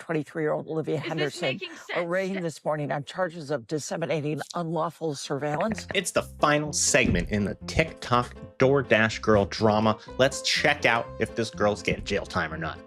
23-year-old Olivia Henderson, arraigned this morning on charges of disseminating unlawful surveillance. It's the final segment in the TikTok DoorDash Girl drama. Let's check out if this girl's getting jail time or not.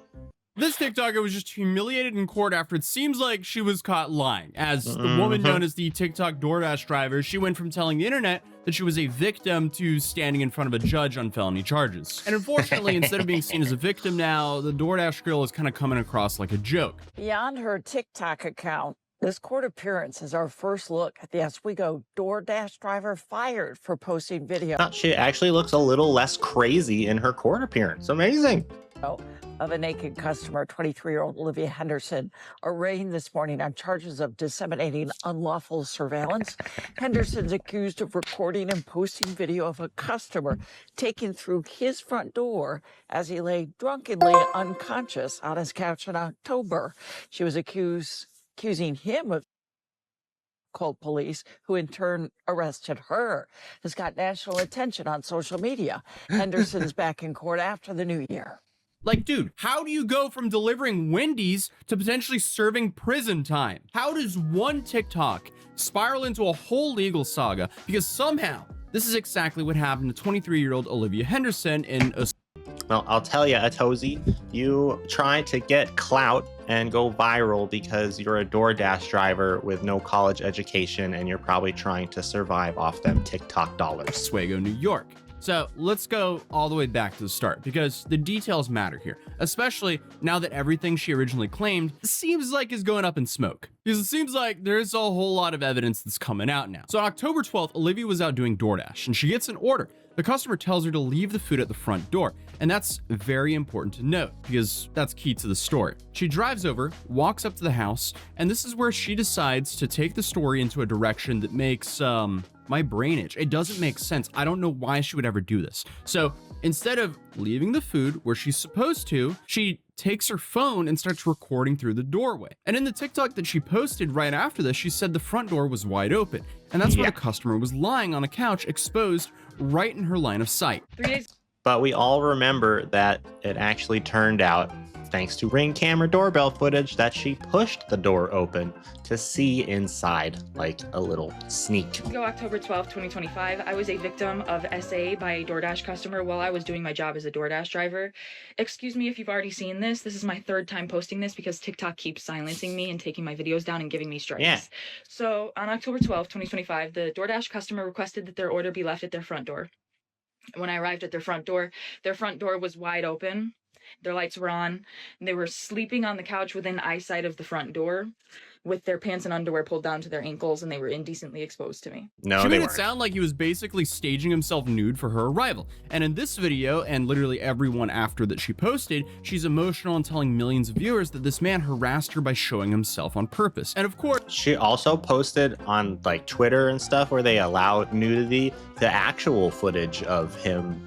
This TikToker was just humiliated in court after it seems like she was caught lying. As the woman known as the TikTok DoorDash driver, she went from telling the internet that she was a victim to standing in front of a judge on felony charges. And unfortunately, instead of being seen as a victim now, the DoorDash girl is kind of coming across like a joke. Beyond her TikTok account, this court appearance is our first look at the Oswego DoorDash driver fired for posting video. She actually looks a little less crazy in her court appearance. Amazing. Of a naked customer, 23-year-old Olivia Henderson, arraigned this morning on charges of disseminating unlawful surveillance. Henderson's accused of recording and posting video of a customer taken through his front door as he lay drunkenly unconscious on his couch in October. She was accusing him of called police, who in turn arrested her. This got national attention on social media. Henderson's back in court after the new year. Like, dude, how do you go from delivering Wendy's to potentially serving prison time? How does one TikTok spiral into a whole legal saga? Because somehow this is exactly what happened to 23-year-old Olivia Henderson in a... Well, I'll tell you, Atozi, you try to get clout and go viral because you're a DoorDash driver with no college education and you're probably trying to survive off them TikTok dollars. Oswego, New York. So let's go all the way back to the start because the details matter here, especially now that everything she originally claimed seems like is going up in smoke. Because it seems like there's a whole lot of evidence that's coming out now. So on October 12th, Olivia was out doing DoorDash and she gets an order. The customer tells her to leave the food at the front door. And that's very important to note because that's key to the story. She drives over, walks up to the house, and this is where she decides to take the story into a direction that makes, my brain itch. It doesn't make sense. I don't know why she would ever do this. So instead of leaving the food where she's supposed to, she takes her phone and starts recording through the doorway. And in the TikTok that she posted right after this, she said the front door was wide open. And that's where the customer was lying on a couch exposed right in her line of sight. 3 days. But we all remember that it actually turned out, thanks to Ring camera doorbell footage, that she pushed the door open to see inside, like a little sneak. October 12th, 2025, I was a victim of SA by a DoorDash customer while I was doing my job as a DoorDash driver. Excuse me if you've already seen this. This is my third time posting this because TikTok keeps silencing me and taking my videos down and giving me strikes. Yeah. So on October 12th, 2025, the DoorDash customer requested that their order be left at their front door. When I arrived at their front door was wide open. Their lights were on. And they were sleeping on the couch within eyesight of the front door with their pants and underwear pulled down to their ankles, and they were indecently exposed to me. No, she they made weren't. it sound like he was basically staging himself nude for her arrival. And in this video, and literally everyone after that she posted, she's emotional and telling millions of viewers that this man harassed her by showing himself on purpose. And of course, she also posted on like Twitter and stuff where they allow nudity, the actual footage of him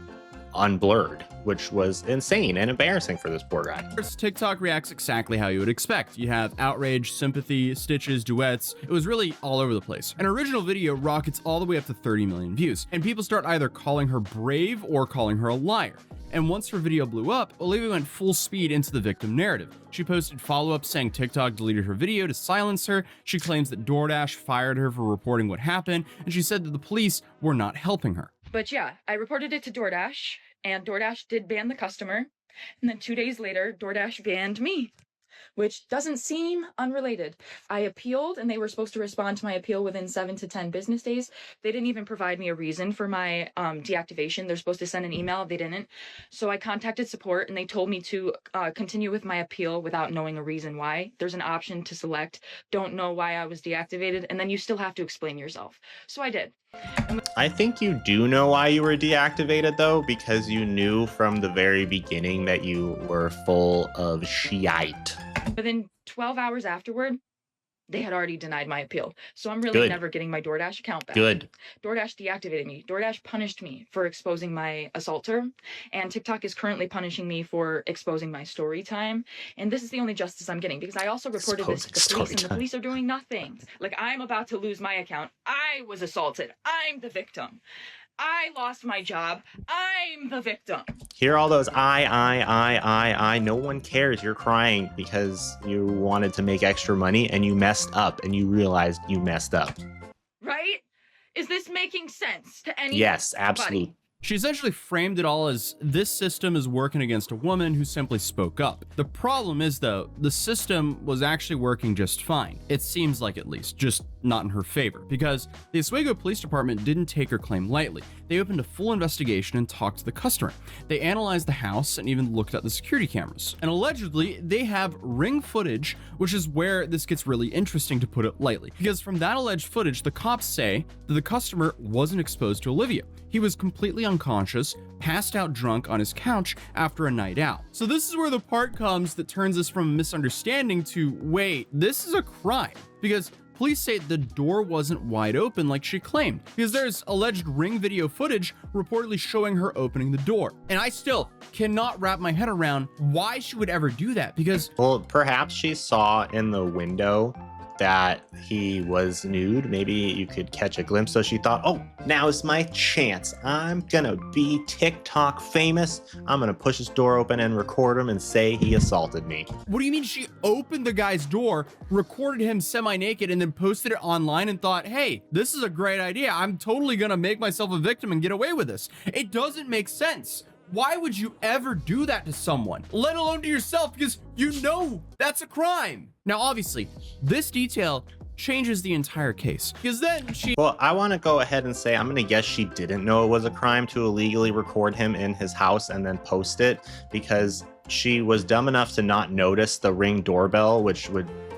unblurred, which was insane and embarrassing for this poor guy. TikTok reacts exactly how you would expect. You have outrage, sympathy, stitches, duets. It was really all over the place. An original video rockets all the way up to 30 million views, and people start either calling her brave or calling her a liar. And once her video blew up, Olivia went full speed into the victim narrative. She posted follow-up saying TikTok deleted her video to silence her. She claims that DoorDash fired her for reporting what happened, and she said that the police were not helping her. But yeah, I reported it to DoorDash, and DoorDash did ban the customer. And then 2 days later, DoorDash banned me, which doesn't seem unrelated. I appealed, and they were supposed to respond to my appeal within 7 to 10 business days. They didn't even provide me a reason for my deactivation. They're supposed to send an email. They didn't. So I contacted support, and they told me to continue with my appeal without knowing a reason why. There's an option to select, don't know why I was deactivated, and then you still have to explain yourself. So I did. I think you do know why you were deactivated though, because you knew from the very beginning that you were full of shite. Within 12 hours afterward, they had already denied my appeal. So I'm really never getting my DoorDash account back. Good. DoorDash deactivated me. DoorDash punished me for exposing my assaulter. And TikTok is currently punishing me for exposing my story time. And this is the only justice I'm getting because I also reported this to the police and the police are doing nothing. Like, I'm about to lose my account. I was assaulted. I'm the victim. I lost my job. I'm the victim. Hear all those I. No one cares. You're crying because you wanted to make extra money and you messed up and you realized you messed up. Right? Is this making sense to anybody? Yes, absolutely. She essentially framed it all as this system is working against a woman who simply spoke up. The problem is, though, the system was actually working just fine. It seems like, at least, just not in her favor, because the Oswego Police Department didn't take her claim lightly. They opened a full investigation and talked to the customer. They analyzed the house and even looked at the security cameras. And allegedly, they have ring footage, which is where this gets really interesting, to put it lightly. Because from that alleged footage, the cops say that the customer wasn't exposed to Olivia. He was completely unconscious, passed out drunk on his couch after a night out. So this is where the part comes that turns us from a misunderstanding to, wait, this is a crime. Because police say the door wasn't wide open like she claimed, because there's alleged ring video footage reportedly showing her opening the door. And I still cannot wrap my head around why she would ever do that, because... Well, perhaps she saw in the window that he was nude. Maybe you could catch a glimpse. So she thought, oh, now's my chance. I'm gonna be TikTok famous. I'm gonna push his door open and record him and say he assaulted me. What do you mean she opened the guy's door, recorded him semi-naked, and then posted it online and thought, hey, this is a great idea. I'm totally gonna make myself a victim and get away with this. It doesn't make sense. Why would you ever do that to someone, let alone to yourself? Because you know that's a crime. Now, obviously, this detail changes the entire case, because then she... Well, I want to go ahead and say I'm going to guess she didn't know it was a crime to illegally record him in his house and then post it, because she was dumb enough to not notice the Ring doorbell, which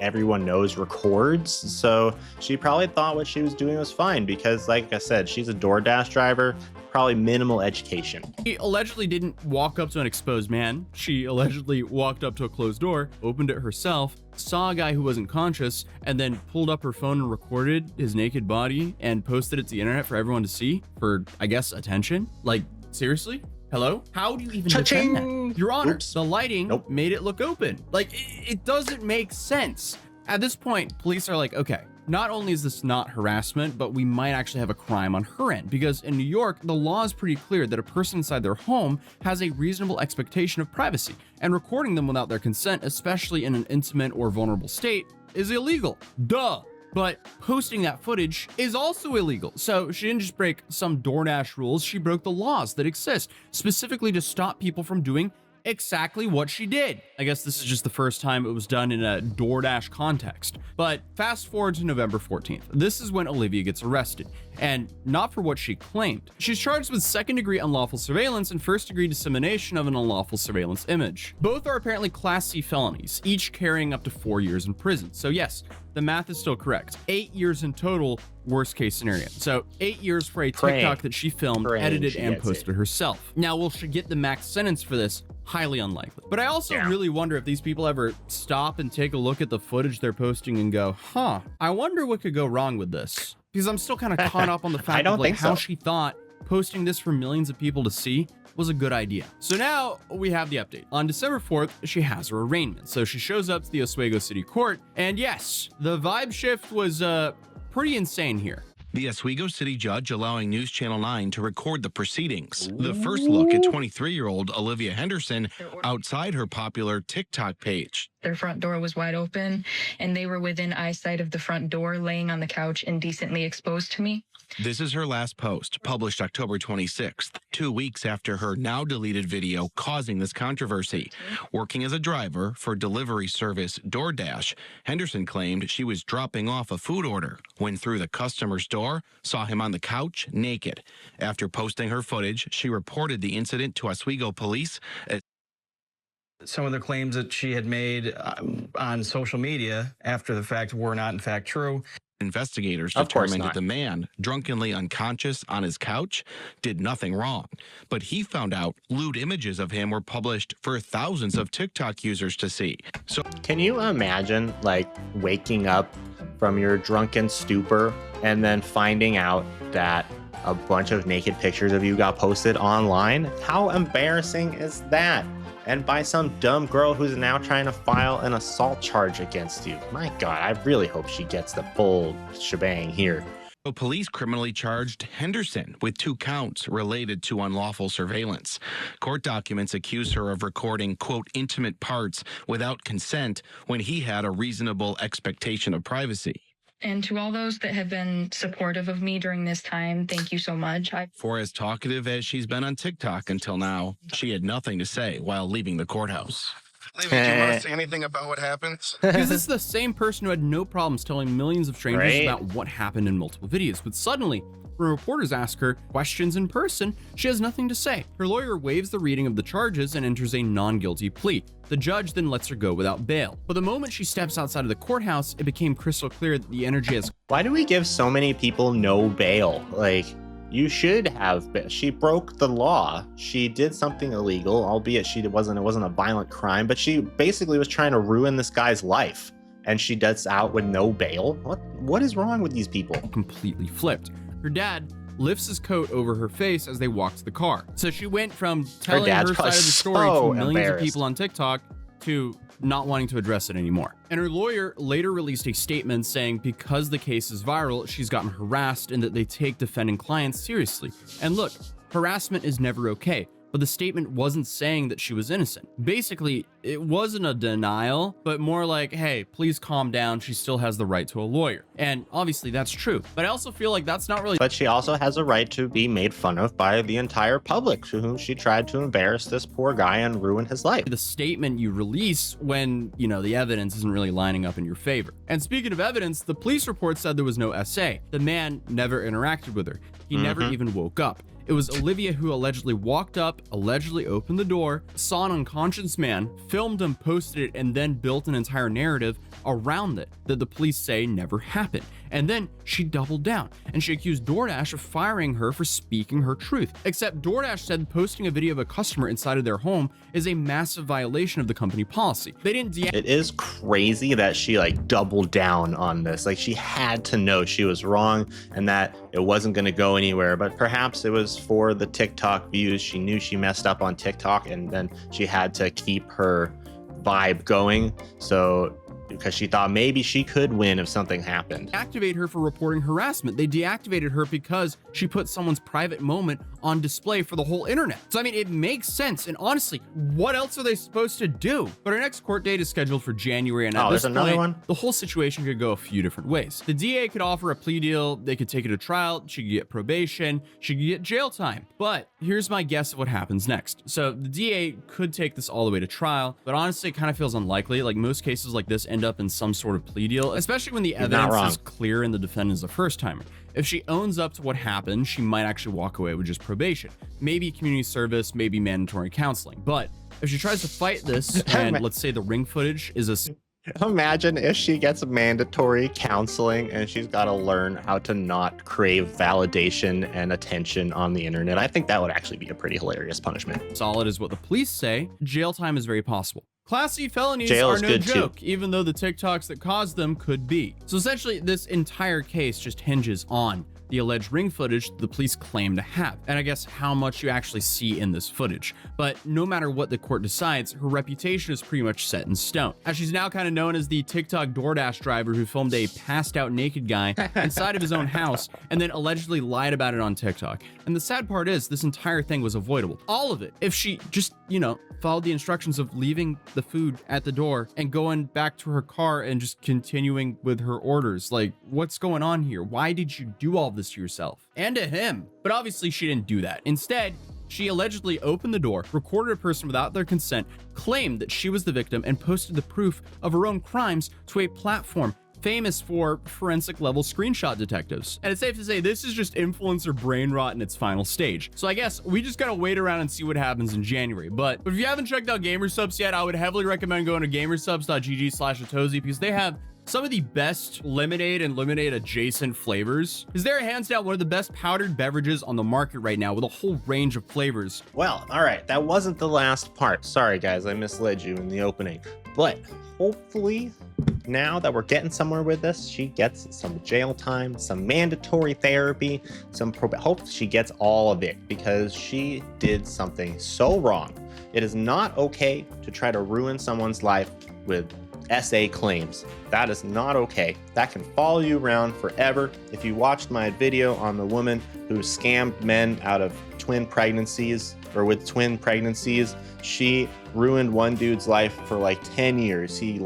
everyone knows records. So she probably thought what she was doing was fine, because like I said, she's a DoorDash driver, probably minimal education. She allegedly didn't walk up to an exposed man. She allegedly walked up to a closed door, opened it herself, saw a guy who wasn't conscious, and then pulled up her phone and recorded his naked body and posted it to the internet for everyone to see for, I guess, attention. Like, seriously? Hello? How do you even defend that? Your Honor, Oops. the lighting made it look open. Like, it doesn't make sense. At this point, police are like, okay, not only is this not harassment, but we might actually have a crime on her end, because in New York, the law is pretty clear that a person inside their home has a reasonable expectation of privacy, and recording them without their consent, especially in an intimate or vulnerable state, is illegal. Duh. But posting that footage is also illegal. So she didn't just break some DoorDash rules, she broke the laws that exist, specifically to stop people from doing exactly what she did. I guess this is just the first time it was done in a DoorDash context. But fast forward to November 14th. This is when Olivia gets arrested, and not for what she claimed. She's charged with second-degree unlawful surveillance and first-degree dissemination of an unlawful surveillance image. Both are apparently Class C felonies, each carrying up to 4 years in prison. So yes, the math is still correct. 8 years in total, worst case scenario. So 8 years for a TikTok that she filmed, edited, and posted herself. Now, will she get the max sentence for this? Highly unlikely. But I also really wonder if these people ever stop and take a look at the footage they're posting and go, huh, I wonder what could go wrong with this. Because I'm still kind of caught up on the fact of like how she thought posting this for millions of people to see was a good idea. So now we have the update. On December 4th, she has her arraignment. So she shows up to the Oswego City Court, and yes, the vibe shift was pretty insane here. The Oswego City judge allowing News Channel 9 to record the proceedings. The first look at 23-year-old Olivia Henderson outside her popular TikTok page. Their front door was wide open, and they were within eyesight of the front door, laying on the couch indecently exposed to me. This is her last post, published October 26th, 2 weeks after her now deleted video causing this controversy. Working as a driver for delivery service DoorDash, Henderson claimed she was dropping off a food order when through the customer's door, saw him on the couch naked. After posting her footage, she reported the incident to Oswego police. Some of the claims that she had made on social media after the fact were not in fact true. Investigators determined that the man, drunkenly unconscious on his couch, did nothing wrong. But he found out lewd images of him were published for thousands of TikTok users to see. So can you imagine like waking up from your drunken stupor and then finding out that a bunch of naked pictures of you got posted online? How embarrassing is that? And by some dumb girl who's now trying to file an assault charge against you. My God, I really hope she gets the full shebang here. Police criminally charged Henderson with 2 counts related to unlawful surveillance. Court documents accuse her of recording, quote, intimate parts without consent when he had a reasonable expectation of privacy. And to all those that have been supportive of me during this time, thank you so much. For as talkative as she's been on TikTok until now, she had nothing to say while leaving the courthouse. Olivia, do you want to say anything about what happens? Because this is the same person who had no problems telling millions of strangers Right. about what happened in multiple videos. But suddenly, when reporters ask her questions in person, she has nothing to say. Her lawyer waives the reading of the charges and enters a non-guilty plea. The judge then lets her go without bail. But the moment she steps outside of the courthouse, it became crystal clear that the energy has Why do we give so many people no bail? Like, you should have bail. She broke the law. She did something illegal, albeit it wasn't a violent crime, but she basically was trying to ruin this guy's life. And she gets out with no bail. What is wrong with these people? completely flipped. Her dad lifts his coat over her face as they walk to the car. So she went from telling her dad's side of the probably story so to millions of embarrassed. people on TikTok to not wanting to address it anymore. And her lawyer later released a statement saying because the case is viral, she's gotten harassed and that they take defending clients seriously. And look, harassment is never okay. But the statement wasn't saying that she was innocent. Basically, it wasn't a denial, but more like, hey, please calm down. She still has the right to a lawyer. And obviously that's true. But I also feel like that's not really But she also has a right to be made fun of by the entire public, to whom she tried to embarrass this poor guy and ruin his life. the statement you release when, the evidence isn't really lining up in your favor. And speaking of evidence, the police report said there was no SA. The man never interacted with her. He never even woke up. It was Olivia who allegedly walked up, allegedly opened the door, saw an unconscious man, filmed him, posted it, and then built an entire narrative around it that the police say never happened. And then she doubled down and she accused DoorDash of firing her for speaking her truth. Except DoorDash said posting a video of a customer inside of their home is a massive violation of the company policy. They didn't It is crazy that she doubled down on this. Like, she had to know she was wrong and that it wasn't going to go anywhere, but perhaps it was for the TikTok views. She knew she messed up on TikTok and then she had to keep her vibe going. So because she thought maybe she could win if something happened. deactivate her for reporting harassment. They deactivated her because she put someone's private moment on display for the whole internet. So, I mean, it makes sense. And honestly, what else are they supposed to do? But our next court date is scheduled for January. And at there's this another point, one? the whole situation could go a few different ways. The DA could offer a plea deal. They could take her to trial. She could get probation. She could get jail time. But here's my guess of what happens next. So the DA could take this all the way to trial, but honestly, it kind of feels unlikely. Like, most cases like this end up in some sort of plea deal, especially when the You're not evidence wrong. is clear and the defendant is a first timer. If she owns up to what happened, she might actually walk away with just probation, maybe community service, maybe mandatory counseling. But if she tries to fight this, and let's say the ring footage is a Imagine if she gets mandatory counseling and she's got to learn how to not crave validation and attention on the internet. I think that would actually be a pretty hilarious punishment. solid as what the police say, jail time is very possible. Class C felonies Jail are is no good, too. joke, even though the TikToks that caused them could be. So essentially, this entire case just hinges on the alleged ring footage the police claim to have, and I guess how much you actually see in this footage. But no matter what the court decides, her reputation is pretty much set in stone, as she's now kind of known as the TikTok DoorDash driver who filmed a passed out naked guy inside of his own house and then allegedly lied about it on TikTok. And the sad part is, this entire thing was avoidable. All of it. If she just, followed the instructions of leaving the food at the door and going back to her car and just continuing with her orders. Like, what's going on here? Why did you do all this to yourself? And to him. But obviously she didn't do that. Instead, she allegedly opened the door, recorded a person without their consent, claimed that she was the victim, and posted the proof of her own crimes to a platform famous for forensic level screenshot detectives. And it's safe to say this is just influencer brain rot in its final stage. So I guess we just gotta wait around and see what happens in January. But if you haven't checked out Gamersubs yet, I would heavily recommend going to gamersubs.gg/atozy because they have some of the best lemonade and lemonade adjacent flavors. Is they're hands down one of the best powdered beverages on the market right now with a whole range of flavors. Well, all right, that wasn't the last part. Sorry, guys, I misled you in the opening. But hopefully, now that we're getting somewhere with this, she gets some jail time, some mandatory therapy, hope she gets all of it because she did something so wrong. It is not okay to try to ruin someone's life with SA claims. That is not okay. That can follow you around forever. If you watched my video on the woman who scammed men out of twin pregnancies, or with twin pregnancies, she ruined one dude's life for like 10 years. He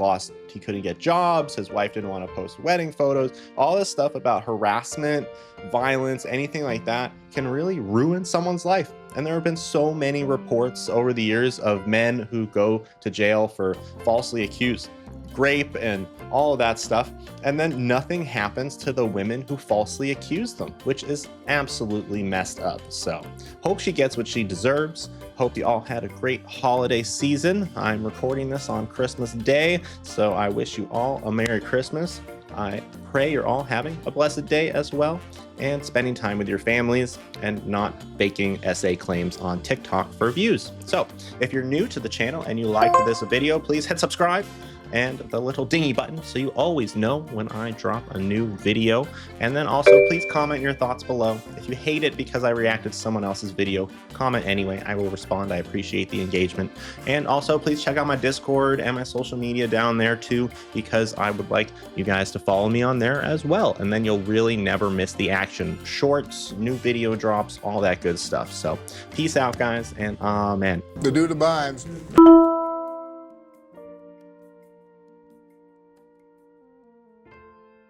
couldn't get jobs. His wife didn't want to post wedding photos. All this stuff about harassment, violence, anything like that can really ruin someone's life. And there have been so many reports over the years of men who go to jail for falsely accused rape and all of that stuff, and then nothing happens to the women who falsely accuse them, which is absolutely messed up. So hope she gets what she deserves. Hope you all had a great holiday season. I'm recording this on Christmas Day, so I wish you all a Merry Christmas. I pray you're all having a blessed day as well, and spending time with your families and not faking SA claims on TikTok for views. So if you're new to the channel and you liked this video, please hit subscribe and the little dingy button so you always know when I drop a new video. And then also please comment your thoughts below. If you hate it because I reacted to someone else's video, comment anyway. I will respond. I appreciate the engagement. And also please check out my Discord and my social media down there too, because I would like you guys to follow me on there as well. And then you'll really never miss the action. Shorts, new video drops, all that good stuff. So peace out, guys, and amen. The dude abides.